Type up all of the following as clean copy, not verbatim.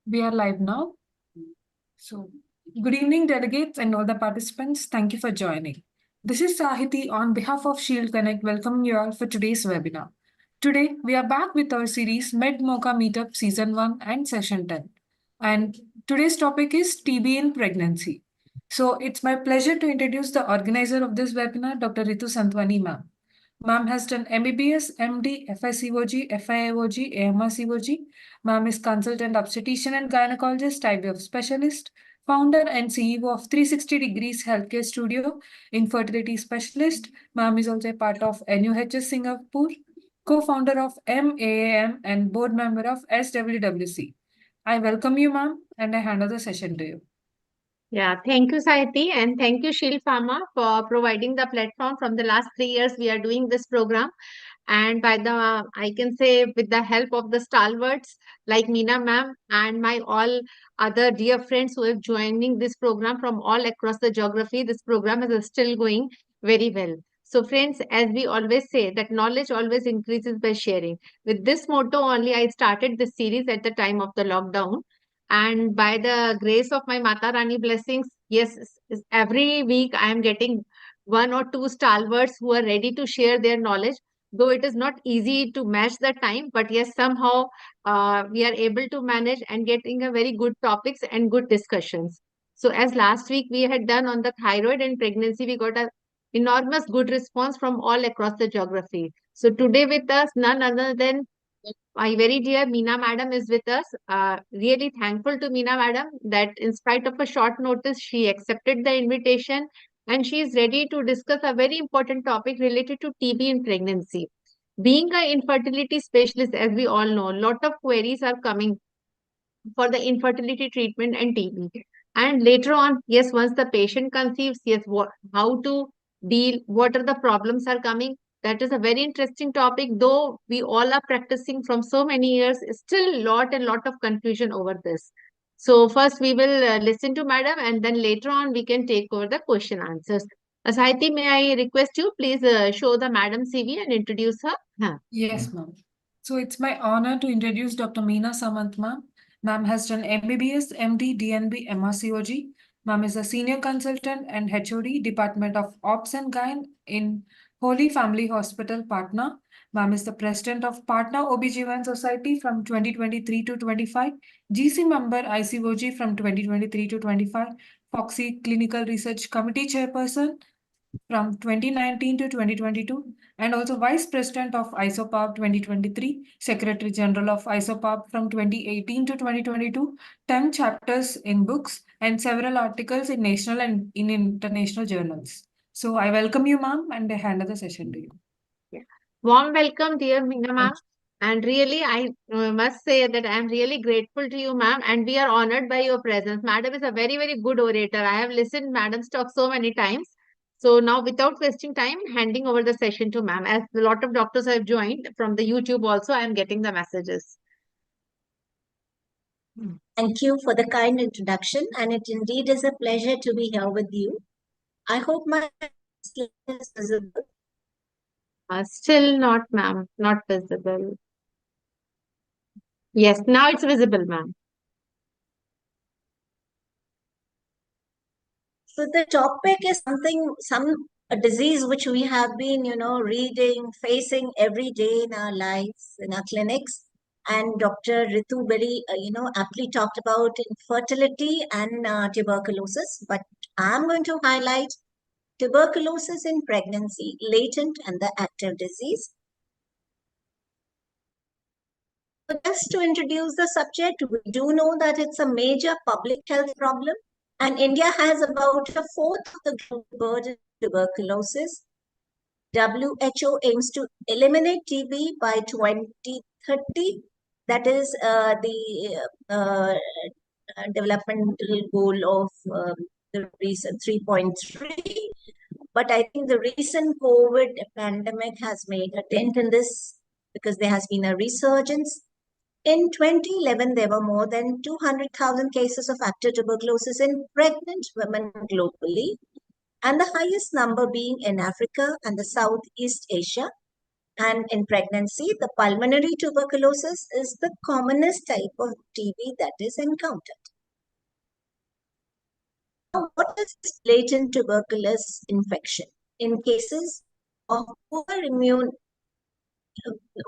We are live now. So, good evening, delegates and all the participants. Thank you for joining. This is Sahiti on behalf of Shield Connect, welcoming you all for today's webinar. Today, we are back with our series Med Mocha Meetup Season 1 and Session 10. And today's topic is TB in pregnancy. So, it's my pleasure to introduce the organizer of this webinar, Dr. Ritu Santwani ma'am. Ma'am has done MBBS, MD, FICOG, FIOG, AMRCOG. Ma'am is consultant obstetrician and gynecologist, IVF specialist, founder and CEO of 360 Degrees Healthcare Studio, infertility specialist. Ma'am is also a part of NUHS Singapore, co-founder of MAAM and board member of SWWC. I welcome you, ma'am, and I hand over the session to you. Yeah, thank you, Saiti, and thank you, Shield Pharma, for providing the platform. From the last 3 years, we are doing this program. And I can say, with the help of the stalwarts like Meena ma'am and my all other dear friends who have joining this program from all across the geography, this program is still going very well. So, friends, as we always say, that knowledge always increases by sharing. With this motto only, I started this series at the time of the lockdown. And by the grace of my Mata Rani blessings, yes, every week I am getting one or two stalwarts who are ready to share their knowledge. Though it is not easy to match the time, but yes, somehow we are able to manage and getting a very good topics and good discussions. So as last week we had done on the thyroid and pregnancy, we got a enormous good response from all across the geography. So today with us, none other than my very dear Meena Madam is with us. Really thankful to Meena Madam that in spite of a short notice, she accepted the invitation and she is ready to discuss a very important topic related to TB in pregnancy. Being an infertility specialist, as we all know, a lot of queries are coming for the infertility treatment and TB. And later on, yes, once the patient conceives, yes, how to deal, what are the problems are coming. That is a very interesting topic, though we all are practicing from so many years, still lot and lot of confusion over this. So first we will listen to madam and then later on we can take over the question answers. Saiti, may I request you please show the madam CV and introduce her? Huh. Yes, ma'am. So it's my honor to introduce Dr. Meena Samant, ma'am. Ma'am has done MBBS, MD, DNB, MRCOG. Ma'am is a senior consultant and HOD, Department of Ops and Gyn in Holy Family Hospital, Patna. Ma'am is the president of Patna OBGYN Society from 2023 to 25, GC member ICOG from 2023 to 25, Foxy Clinical Research Committee chairperson from 2019 to 2022 and also Vice President of ISOPAB 2023, Secretary General of ISOPAB from 2018 to 2022, 10 chapters in books and several articles in national and in international journals. So I welcome you, ma'am, and I hand the session to you. Yeah. Warm welcome, dear Meena ma'am. And really, I must say that I am really grateful to you, ma'am. And we are honored by your presence. Madam is a very, very good orator. I have listened madam's talk so many times. So now, without wasting time, handing over the session to ma'am. As a lot of doctors have joined from the YouTube also, I am getting the messages. Thank you for the kind introduction, and it indeed is a pleasure to be here with you. I hope my slide is visible. Still not, ma'am, not visible. Yes, now it's visible, ma'am. So the topic is a disease which we have been, reading, facing every day in our lives, in our clinics. And Dr. Ritu very, aptly talked about infertility and tuberculosis. But I'm going to highlight tuberculosis in pregnancy, latent and the active disease. So just to introduce the subject, we do know that it's a major public health problem, and India has about a fourth of the global burden of tuberculosis. WHO aims to eliminate TB by 2030. That is the developmental goal of the recent 3.3. But I think the recent COVID pandemic has made a dent in this because there has been a resurgence. In 2011, there were more than 200,000 cases of active tuberculosis in pregnant women globally, and the highest number being in Africa and the Southeast Asia. And in pregnancy, the pulmonary tuberculosis is the commonest type of TB that is encountered. Now, what is this latent tuberculosis infection? In cases of poor immune,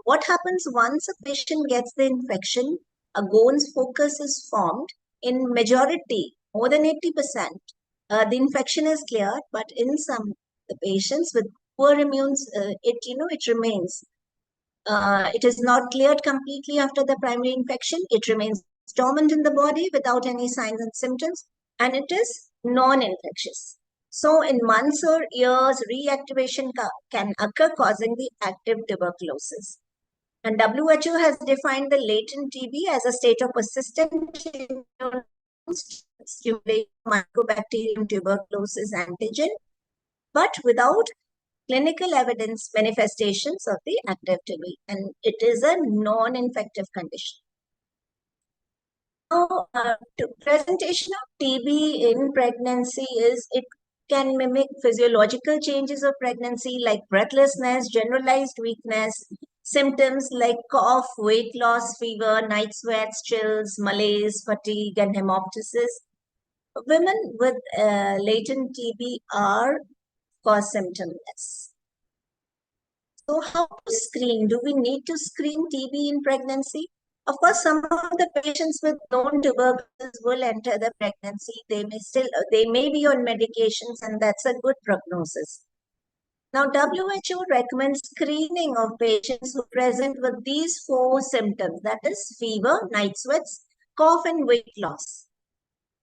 what happens once a patient gets the infection, a Gone's focus is formed. In majority, more than 80%, the infection is cleared, but in some the patients with poor immune, it remains. It is not cleared completely after the primary infection. It remains dormant in the body without any signs and symptoms, and it is non-infectious. So in months or years, reactivation can occur, causing the active tuberculosis. And WHO has defined the latent TB as a state of persistent stimulating Mycobacterium tuberculosis antigen, but without clinical evidence manifestations of the active TB, and it is a non-infective condition. Now, presentation of TB in pregnancy is it can mimic physiological changes of pregnancy like breathlessness, generalized weakness, symptoms like cough, weight loss, fever, night sweats, chills, malaise, fatigue, and hemoptysis. Women with latent TB are, of course, symptomless. So how to screen? Do we need to screen TB in pregnancy? Of course, some of the patients with known tuberculosis will enter the pregnancy. They may be on medications, and that's a good prognosis. Now, WHO recommends screening of patients who present with these 4 symptoms, that is fever, night sweats, cough, and weight loss.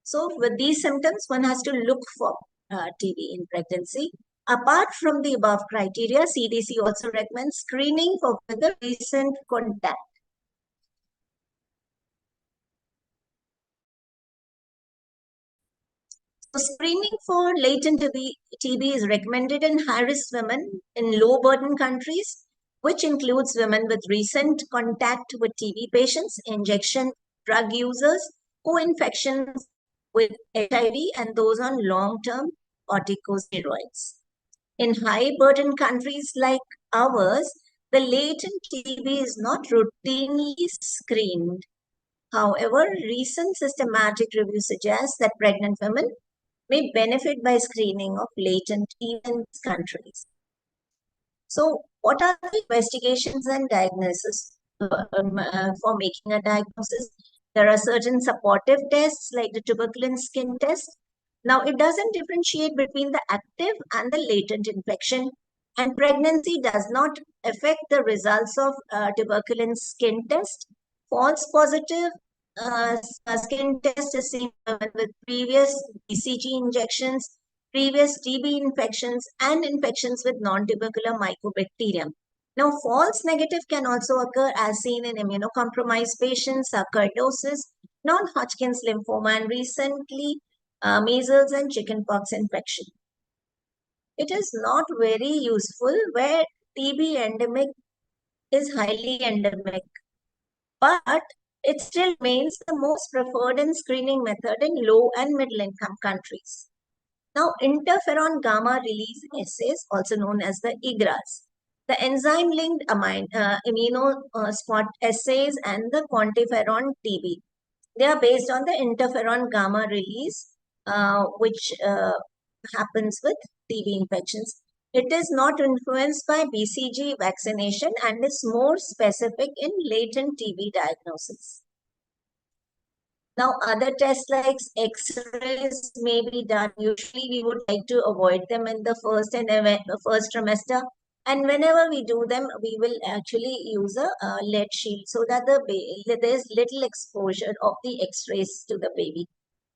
So with these symptoms, one has to look for TB in pregnancy. Apart from the above criteria, CDC also recommends screening for whether recent contact. So screening for latent TB is recommended in high-risk women in low-burden countries, which includes women with recent contact with TB patients, injection drug users, co-infections with HIV, and those on long-term corticosteroids. In high-burden countries like ours, the latent TB is not routinely screened. However, recent systematic review suggests that pregnant women may benefit by screening of latent TB in these countries. So, what are the investigations and diagnosis for making a diagnosis? There are certain supportive tests like the tuberculin skin test. Now, it doesn't differentiate between the active and the latent infection, and pregnancy does not affect the results of tuberculin skin test. False positive skin test is seen with previous BCG injections, previous TB infections, and infections with non-tubercular mycobacterium. Now, false negative can also occur as seen in immunocompromised patients, sarcoidosis, non-Hodgkin's lymphoma, and recently measles and chickenpox infection. It is not very useful where TB endemic is highly endemic, but it still remains the most preferred and screening method in low and middle income countries. Now, interferon gamma release assays, also known as the IGRAs, the enzyme-linked immunospot assays, and the quantiferon TB. They are based on the interferon gamma release, which happens with TB infections. It is not influenced by BCG vaccination and is more specific in latent TB diagnosis. Now, other tests like X-rays may be done. Usually, we would like to avoid them in the first trimester. And whenever we do them, we will actually use a lead shield so that there's little exposure of the X-rays to the baby.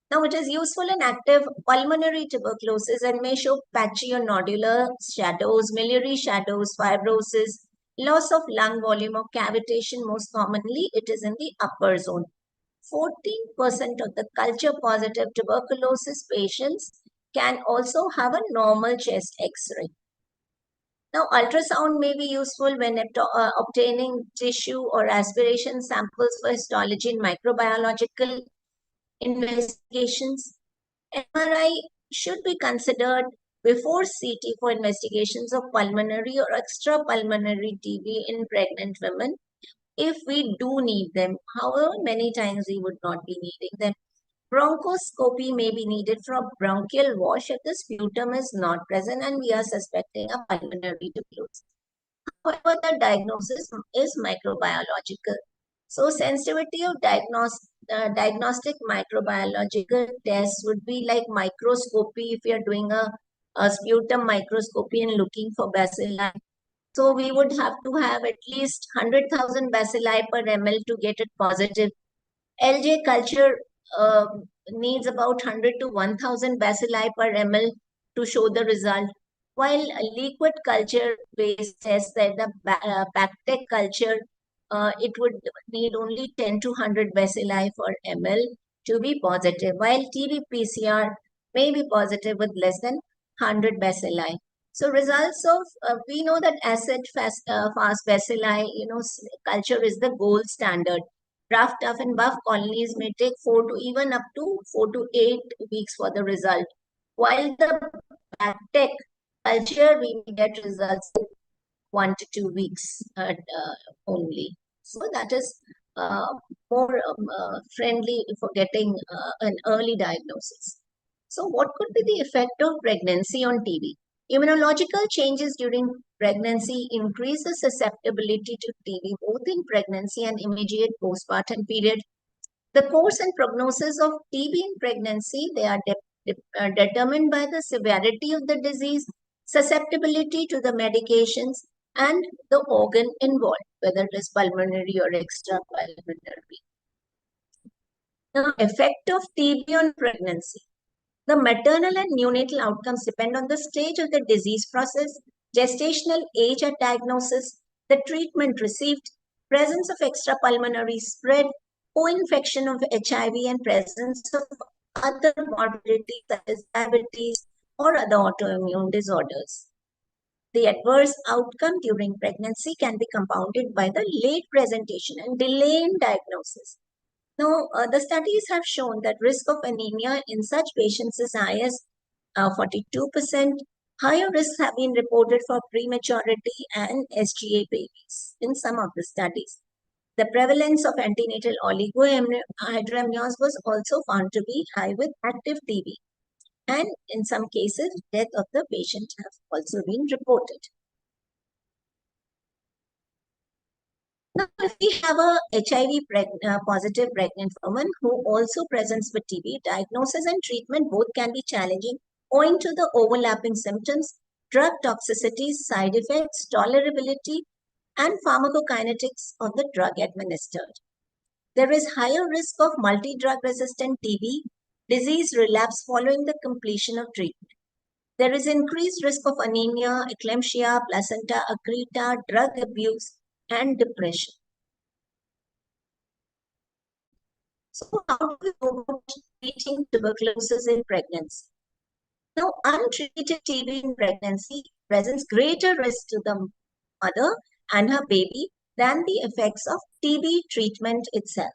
Now, it is useful in active pulmonary tuberculosis and may show patchy or nodular shadows, miliary shadows, fibrosis, loss of lung volume or cavitation. Most commonly, it is in the upper zone. 14% of the culture-positive tuberculosis patients can also have a normal chest X-ray. Now, ultrasound may be useful when obtaining tissue or aspiration samples for histology and microbiological investigations. MRI should be considered before CT for investigations of pulmonary or extrapulmonary TB in pregnant women if we do need them. However, many times we would not be needing them. Bronchoscopy may be needed for a bronchial wash if the sputum is not present and we are suspecting a pulmonary tuberculosis. However, the diagnosis is microbiological. So, sensitivity of diagnostic microbiological tests would be like microscopy if you are doing a sputum microscopy and looking for bacilli. So, we would have to have at least 100,000 bacilli per ml to get it positive. LJ culture needs about 100 to 1000 bacilli per ml to show the result. While a liquid culture based test that the bactec culture, it would need only 10 to 100 bacilli per ml to be positive, while TB PCR may be positive with less than 100 bacilli. So results of, we know that acid fast bacilli, culture is the gold standard. Rough, tough, and buff colonies may take 4 to even up to 4 to 8 weeks for the result. While the bactec culture, we may get results in 1 to 2 weeks only. So that is more friendly for getting an early diagnosis. So what could be the effect of pregnancy on TB? Immunological changes during pregnancy increase the susceptibility to TB both in pregnancy and immediate postpartum period. The course and prognosis of TB in pregnancy, they are determined by the severity of the disease, susceptibility to the medications, and the organ involved, whether it is pulmonary or extrapulmonary. The effect of TB on pregnancy. The maternal and neonatal outcomes depend on the stage of the disease process, gestational age at diagnosis, the treatment received, presence of extrapulmonary spread, co-infection of HIV, and presence of other morbidities such as diabetes or other autoimmune disorders. The adverse outcome during pregnancy can be compounded by the late presentation and delay in diagnosis. Now, the studies have shown that risk of anemia in such patients is high as 42%. Higher risks have been reported for prematurity and SGA babies in some of the studies. The prevalence of antenatal oligohydramnios was also found to be high with active TB. And in some cases, death of the patient have also been reported. Now, if we have a HIV positive pregnant woman who also presents with TB, diagnosis and treatment both can be challenging owing to the overlapping symptoms, drug toxicities, side effects, tolerability, and pharmacokinetics of the drug administered. There is higher risk of multi-drug resistant TB, disease relapse following the completion of treatment. There is increased risk of anemia, eclampsia, placenta accreta, drug abuse, and depression. So how do we go about treating tuberculosis in pregnancy? Now, untreated TB in pregnancy presents greater risk to the mother and her baby than the effects of TB treatment itself.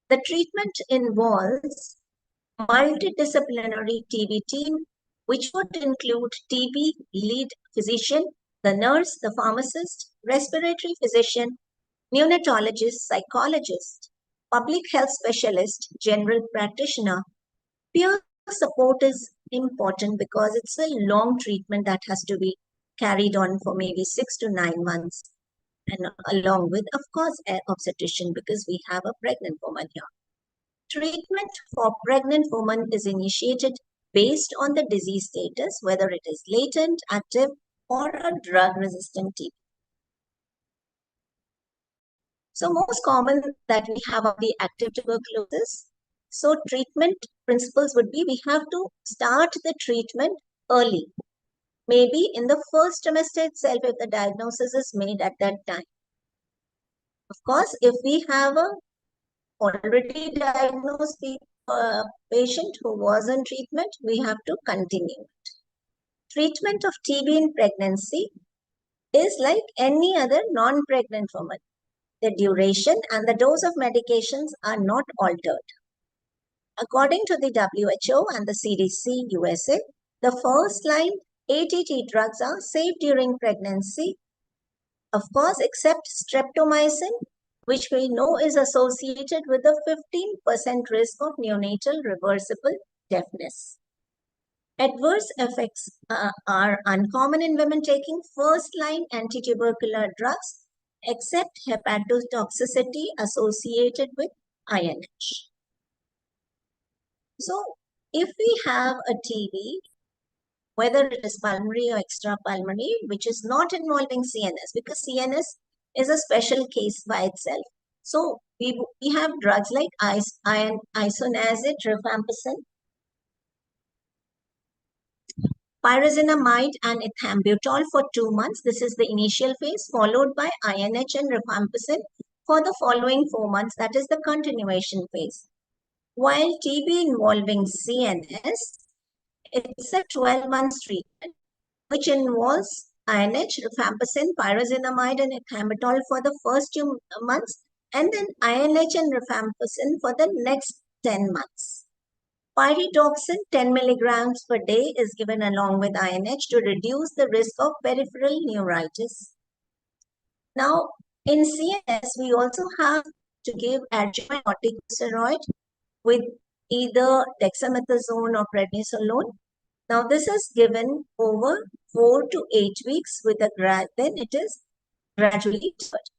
The treatment involves multidisciplinary TB team, which would include TB lead physician, the nurse, the pharmacist, respiratory physician, neonatologist, psychologist, public health specialist, general practitioner. Peer support is important because it's a long treatment that has to be carried on for maybe 6 to 9 months. And along with, of course, an obstetrician because we have a pregnant woman here. Treatment for pregnant woman is initiated based on the disease status, whether it is latent, active, or a drug-resistant TB. So most common that we have are the active tuberculosis. So treatment principles would be we have to start the treatment early. Maybe in the first trimester itself if the diagnosis is made at that time. Of course, if we have a already diagnosed patient who was on treatment, we have to continue it. Treatment of TB in pregnancy is like any other non-pregnant woman. The duration and the dose of medications are not altered. According to the WHO and the CDC USA, the first line ATT drugs are safe during pregnancy, of course, except streptomycin, which we know is associated with a 15% risk of neonatal reversible deafness. Adverse effects are uncommon in women taking first-line antitubercular drugs, except hepatotoxicity associated with INH. So, if we have a TB, whether it is pulmonary or extrapulmonary, which is not involving CNS, because CNS is a special case by itself. So, we have drugs like isoniazid, rifampicin, pyrazinamide and ethambutol for 2 months. This is the initial phase, followed by INH and rifampicin for the following 4 months. That is the continuation phase. While TB involving CNS, it's a 12 months treatment, which involves INH, rifampicin, pyrazinamide, and ethambutol for the first 2 months, and then INH and rifampicin for the next 10 months. Pyridoxine 10 milligrams per day is given along with INH to reduce the risk of peripheral neuritis. Now, in CNS, we also have to give adjuvant corticosteroid with either dexamethasone or prednisolone. Now, this is given over 4 to 8 weeks with a then it is gradually deferred.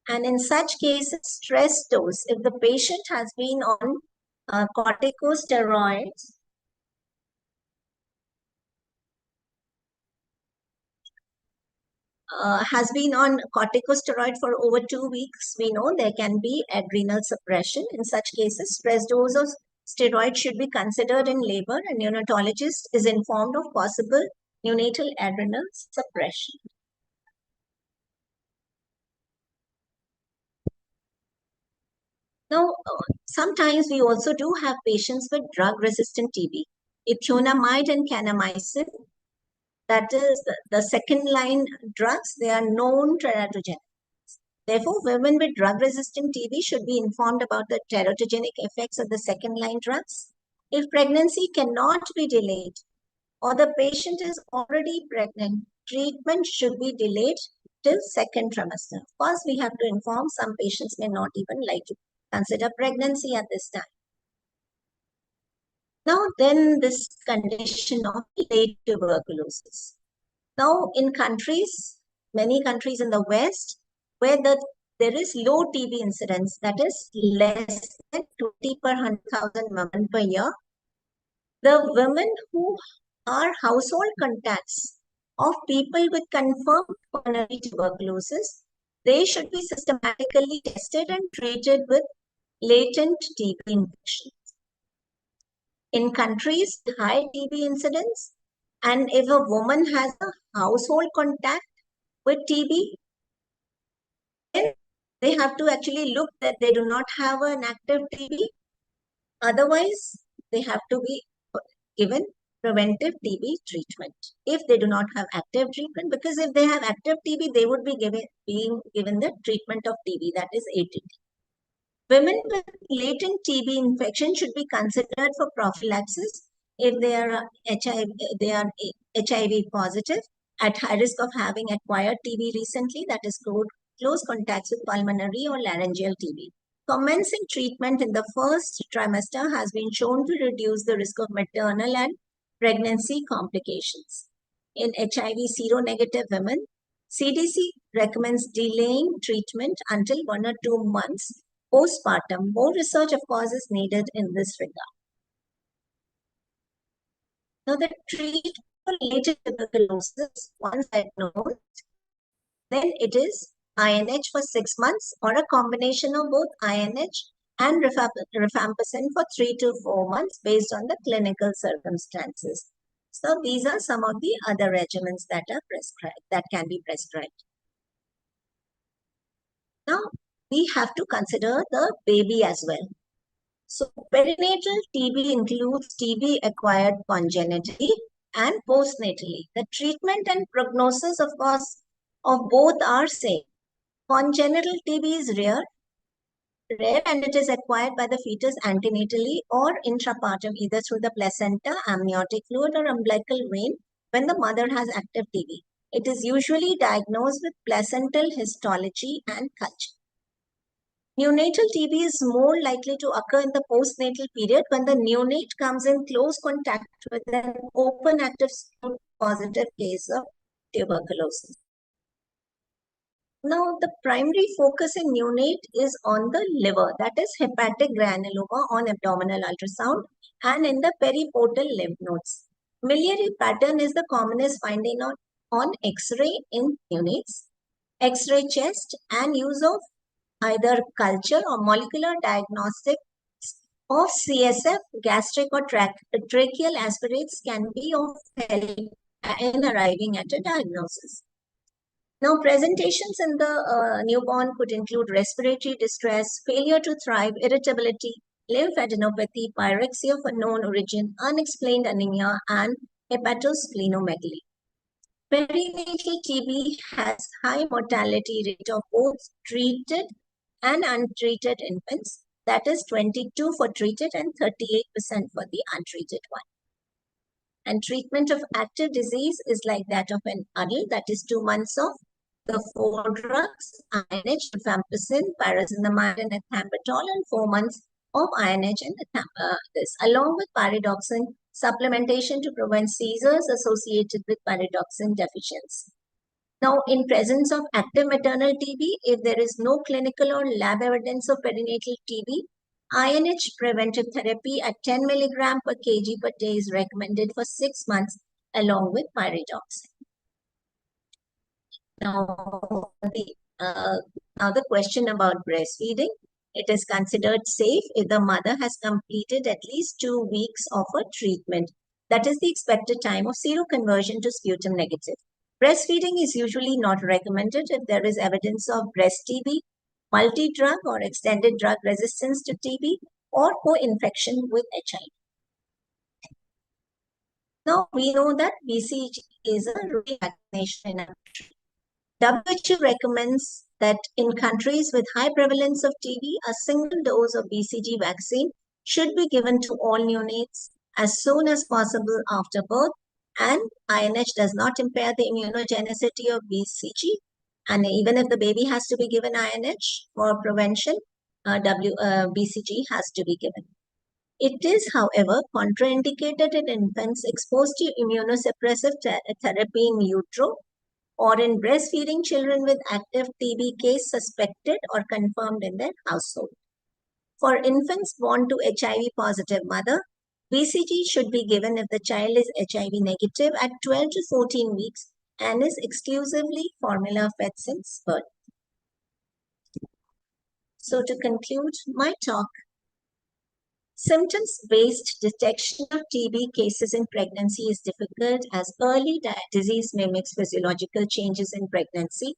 And in such cases, stress dose, if the patient has been on corticosteroids, has been on corticosteroid for over 2 weeks, we know there can be adrenal suppression. In such cases, stress dose of steroid should be considered in labor, and neonatologist is informed of possible neonatal adrenal suppression. Now, sometimes we also do have patients with drug-resistant TB. Ethionamide and kanamycin, that is the second-line drugs, they are known teratogenic. Therefore, women with drug-resistant TB should be informed about the teratogenic effects of the second-line drugs. If pregnancy cannot be delayed or the patient is already pregnant, treatment should be delayed till second trimester. Of course, we have to inform some patients may not even like to consider pregnancy at this time. Now, then this condition of late tuberculosis. Now, in countries, many countries in the West, where there is low TB incidence, that is less than 20 per 100,000 women per year, the women who are household contacts of people with confirmed pulmonary tuberculosis, they should be systematically tested and treated with latent TB infections. In countries with high TB incidence, and if a woman has a household contact with TB, then they have to actually look that they do not have an active TB. Otherwise, they have to be given preventive TB treatment if they do not have active treatment, because if they have active TB, they would be being given the treatment of TB, that is ATT. Women with latent TB infection should be considered for prophylaxis if they are HIV positive, at high risk of having acquired TB recently, that is close contacts with pulmonary or laryngeal TB. Commencing treatment in the first trimester has been shown to reduce the risk of maternal and pregnancy complications. In HIV seronegative women, CDC recommends delaying treatment until 1 or 2 months postpartum. More research, of course, is needed in this regard. Now, the treatment for latent tuberculosis, once diagnosed, then it is INH for 6 months or a combination of both INH and rifampicin for 3 to 4 months based on the clinical circumstances. So these are some of the other regimens that are prescribed, that can be prescribed. Now, we have to consider the baby as well. So perinatal TB includes TB acquired congenitally and postnatally. The treatment and prognosis, of course, of both are same. Congenital TB is rare and it is acquired by the fetus antenatally or intrapartum, either through the placenta, amniotic fluid, or umbilical vein when the mother has active TB. It is usually diagnosed with placental histology and culture. Neonatal TB is more likely to occur in the postnatal period when the neonate comes in close contact with an open active positive case of tuberculosis. Now, the primary focus in neonate is on the liver, that is hepatic granuloma on abdominal ultrasound and in the periportal lymph nodes. Miliary pattern is the commonest finding on X-ray in neonates. X-ray chest and use of either culture or molecular diagnostics of CSF, gastric or tracheal aspirates can be of help in arriving at a diagnosis. Now, presentations in the newborn could include respiratory distress, failure to thrive, irritability, lymphadenopathy, pyrexia of unknown origin, unexplained anemia, and hepatosplenomegaly. Perinatal TB has high mortality rate of both treated and untreated infants, that is 22 for treated and 38% for the untreated one. And treatment of active disease is like that of an adult, that is 2 months of the 4 drugs, INH, rifampicin, pyrazinamide, and ethambutol, and 4 months of INH and this, along with pyridoxine supplementation to prevent seizures associated with pyridoxine deficiency. Now, in presence of active maternal TB, if there is no clinical or lab evidence of perinatal TB, INH preventive therapy at 10 milligram per kg per day is recommended for 6 months along with pyridoxine. Now, the question about breastfeeding. It is considered safe if the mother has completed at least 2 weeks of a treatment. That is the expected time of seroconversion to sputum negative. Breastfeeding is usually not recommended if there is evidence of breast TB, multi-drug or extended drug resistance to TB, or co-infection with HIV. Now, we know that BCG is a routine vaccination in our country. WHO recommends that in countries with high prevalence of TB, a single dose of BCG vaccine should be given to all neonates as soon as possible after birth, and INH does not impair the immunogenicity of BCG. And even if the baby has to be given INH for prevention, BCG has to be given. It is, however, contraindicated in infants exposed to immunosuppressive therapy in utero or in breastfeeding children with active TB case suspected or confirmed in their household. For infants born to HIV positive mother, BCG should be given if the child is HIV negative at 12 to 14 weeks and is exclusively formula fed since birth. So to conclude my talk, symptoms-based detection of TB cases in pregnancy is difficult as early disease mimics physiological changes in pregnancy.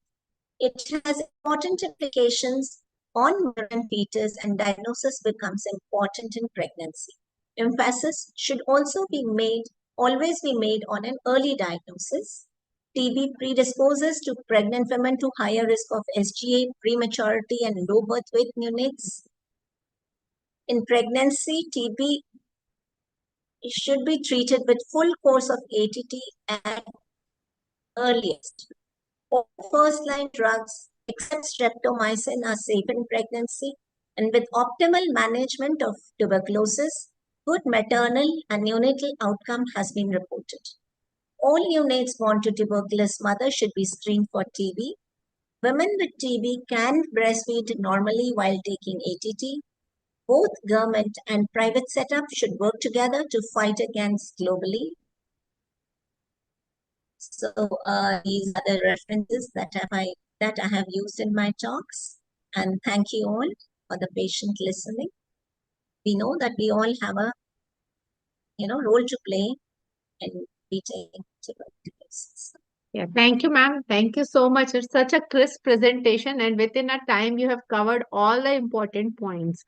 It has important implications on mother and fetus, and diagnosis becomes important in pregnancy. Emphasis should also always be made on an early diagnosis. TB predisposes to pregnant women to higher risk of SGA, prematurity, and low birth weight neonates. In pregnancy, TB should be treated with full course of ATT at earliest. All first-line drugs except streptomycin are safe in pregnancy, and with optimal management of tuberculosis, good maternal and neonatal outcome has been reported. All neonates born to tuberculous mother should be screened for TB. Women with TB can breastfeed normally while taking ATT. Both government and private setups should work together to fight against globally. So these are the references that I have used in my talks. And thank you all for the patient listening. We know that we all have a role to play in beating tuberculosis. Yeah, thank you, ma'am. Thank you so much. It's such a crisp presentation, and within a time, you have covered all the important points.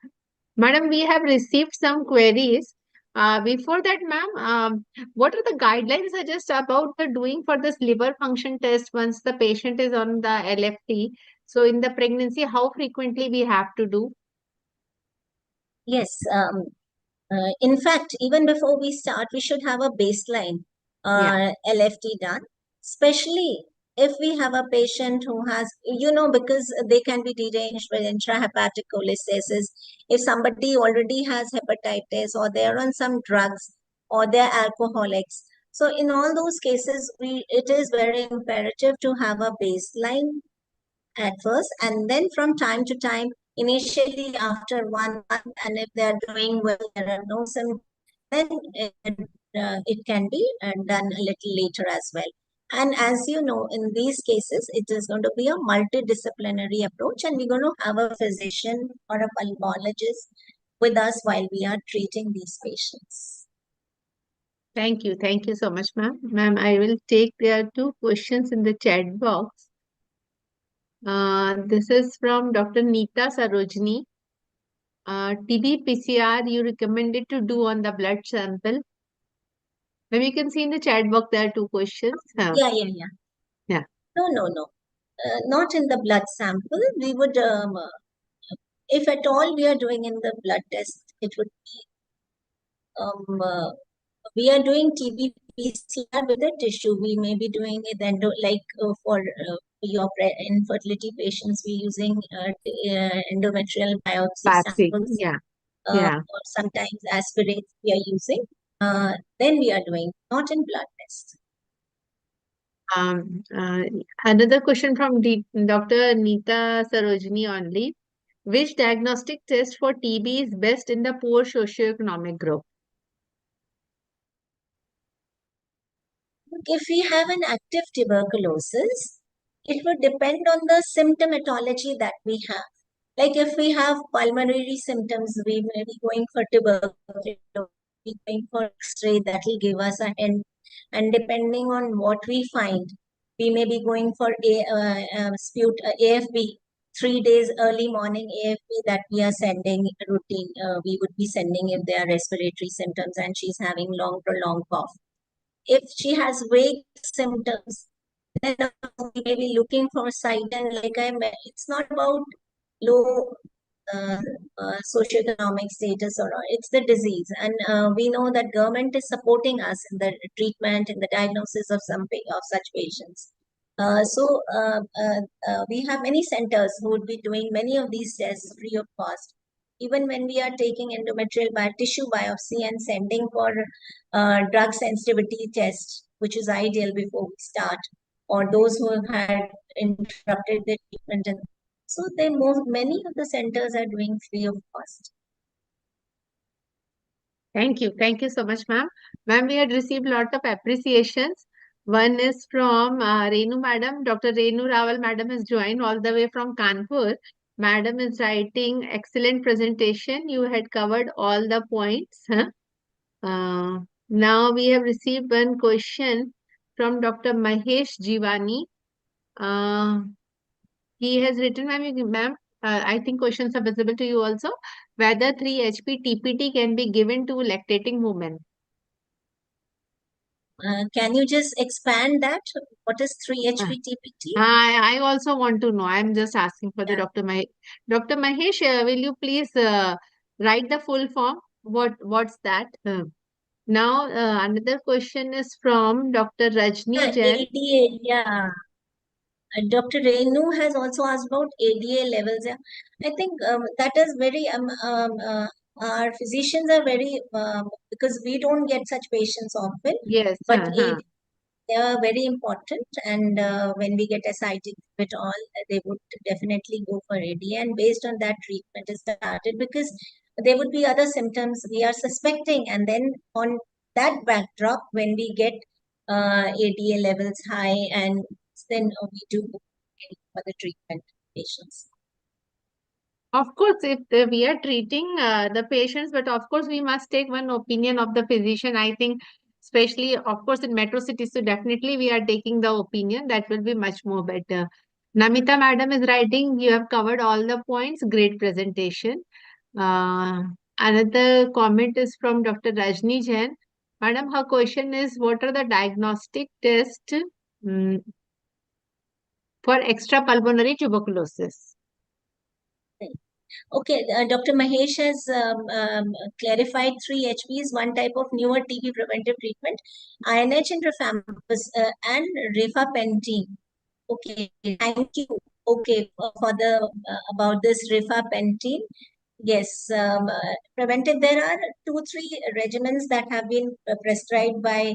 Madam, we have received some queries. Before that, ma'am, what are the guidelines suggest about the doing for this liver function test once the patient is on the LFT? So in the pregnancy, how frequently we have to do? Yes. In fact, even before we start, we should have a baseline LFT done, especially if we have a patient who has, because they can be deranged with intrahepatic cholestasis. If somebody already has hepatitis or they're on some drugs or they're alcoholics. So in all those cases, it is very imperative to have a baseline at first, and then from time to time, initially after 1 month, and if they are doing well, there are no symptoms, then it can be done a little later as well. And as you know, in these cases, it is going to be a multidisciplinary approach, and we're going to have a physician or a pulmonologist with us while we are treating these patients. Thank you. Thank you so much, ma'am. Ma'am, I will take, there are 2 questions in the chat box. This is from Dr. Neeta Sarojini. TB PCR you recommended to do on the blood sample. Maybe you can see in the chat box there are 2 questions. Yeah. Yeah. No. Not in the blood sample. We would, if at all we are doing in the blood test, it would be, we are doing TB PCR with the tissue. We may be doing it then for your infertility patients, we're using endometrial biopsy samples. Yeah. Or sometimes aspirates we are using. Then we are doing, not in blood test. Another question from Dr. Neeta Sarojini only. Which diagnostic test for TB is best in the poor socioeconomic group? If we have an active tuberculosis, it would depend on the symptomatology that we have. Like if we have pulmonary symptoms, we may be going for tuberculosis, going for X-ray, that will give us a hint. And depending on what we find, we may be going for AFB, 3 days early morning AFB that we are sending routine. We would be sending if there are respiratory symptoms and she's having long prolonged cough. If she has vague symptoms, then we may be looking for Sidon. Like I mentioned, it's not about low socioeconomic status or it's the disease, and we know that government is supporting us in the treatment, in the diagnosis of such patients. We have many centers who would be doing many of these tests free of cost. Even when we are taking endometrial tissue biopsy and sending for drug sensitivity test, which is ideal before we start, or those who have had interrupted their treatment. And so many of the centers are doing free of cost. Thank you. Thank you so much, ma'am. Ma'am, we had received a lot of appreciations. One is from Renu madam. Dr. Renu Rawal madam has joined all the way from Kanpur. Madam is writing, excellent presentation. You had covered all the points. Now we have received one question from Dr. Mahesh Jivani. He has written, ma'am, I think questions are visible to you also. Whether 3-HP TPT can be given to lactating women? Can you just expand that? What is 3-HP TPT? I also want to know. I'm just asking for the Dr. Mahesh. Dr. Mahesh, will you please write the full form? What's that? Now, another question is from Dr. Rajni Jain. ADA, yeah. Dr. Renu has also asked about ADA levels. Yeah. I think that is very, our physicians are very, because we don't get such patients often. Yes. But they are very important. And when we get ascitic at all, they would definitely go for ADA. And based on that, treatment is started, because there would be other symptoms we are suspecting. And then on that backdrop, when we get ADA levels high, and then we do for the treatment patients. Of course, if we are treating the patients, but of course, we must take one opinion of the physician. I think, especially, of course, in metro cities, so definitely we are taking the opinion. That will be much more better. Namita madam is writing, you have covered all the points. Great presentation. Another comment is from Dr. Rajni Jain. Madam, her question is, what are the diagnostic tests for extrapulmonary tuberculosis? Okay, Dr. Mahesh has clarified 3 HPs, one type of newer TB preventive treatment, INH and rifampicin and rifapentine. Okay, thank you. Okay, for the about this rifapentine. Yes, preventive. There are 2, 3 regimens that have been prescribed by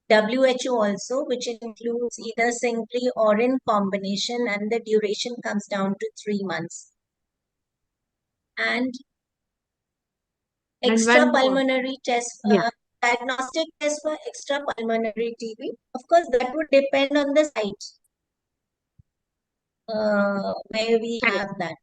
WHO also, which includes either singly or in combination, and the duration comes down to 3 months. And And one more. extrapulmonary test, Yeah. diagnostic test for extrapulmonary TB. Of course, that would depend on the site where we Correct. have that.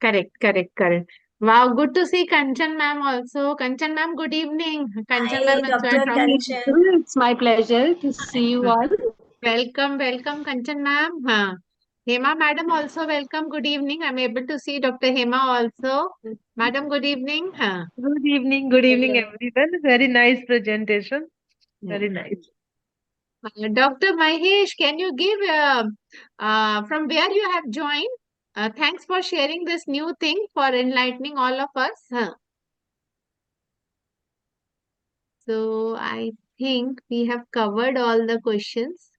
Correct. Wow, good to see Kanchan ma'am also. Kanchan ma'am, good evening. Kanchan Hi, ma'am has Dr. joined from. Kanchan. It's my pleasure to see you all. Welcome, Kanchan ma'am. Hema madam also welcome. Good evening. I'm able to see Dr. Hema also. Madam, good evening. Good evening, Hello. everyone. Very nice presentation. Yeah. Very nice. Dr. Mahesh, can you give from where you have joined? Thanks for sharing this new thing for enlightening all of us. So I think we have covered all the questions.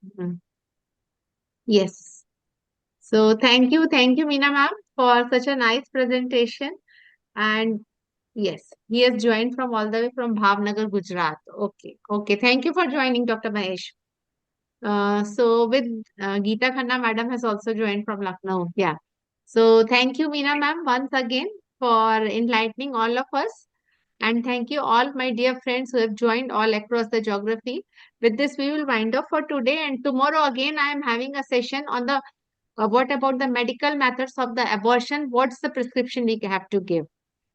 Yes. So thank you, Meena ma'am, for such a nice presentation. And yes, he has joined from all the way from Bhavnagar, Gujarat. Okay. Thank you for joining, Dr. Mahesh. So with Geeta Khanna madam has also joined from Lucknow. Yeah. So thank you, Meena ma'am, once again for enlightening all of us. And thank you all my dear friends who have joined all across the geography. With this, we will wind up for today. And tomorrow again, I am having a session on the what about the medical methods of the abortion? What's the prescription we have to give?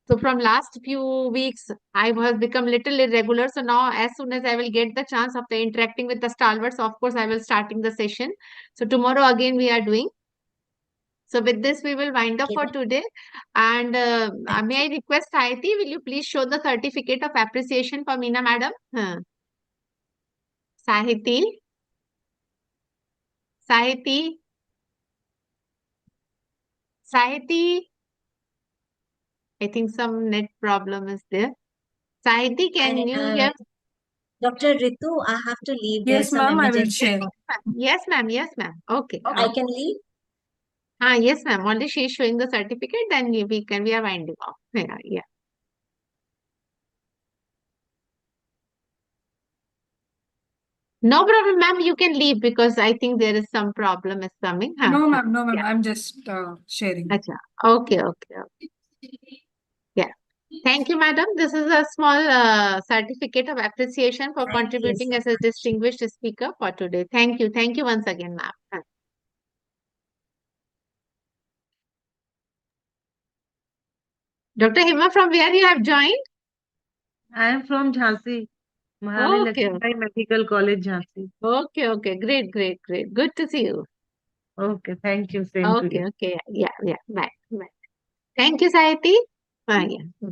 So from last few weeks, I have become little irregular. So now as soon as I will get the chance of the interacting with the stalwarts, of course, I will starting the session. So tomorrow again, we are doing. So with this, we will wind up Okay, for today. And may I request Saiti, will you please show the certificate of appreciation for Meena madam? Sahiti, Sahiti, Sahiti. I think some net problem is there. Sahiti, can you hear? Dr. Ritu, I have to leave. Yes, There's some ma'am, I will emergency. share. Yes, ma'am. Okay. I can leave. Yes, ma'am. Only she is showing the certificate, then we are winding off. Yeah. No problem, ma'am. You can leave because I think there is some problem is coming. No, ma'am, Yeah. I'm just sharing. Acha. Okay. Yeah. Thank you, madam. This is a small certificate of appreciation for Thank you contributing so as a much. distinguished speaker for today. Thank you. Thank you once again, ma'am. Dr. Hima, from where you have joined? I am from Jhansi, Maharani Okay. Lakshmibai Medical College, Jhansi. Okay. Great. Good to see you. Okay, thank you. Same to you. Okay. Yeah. Bye. Thank you, Saiti. Yeah.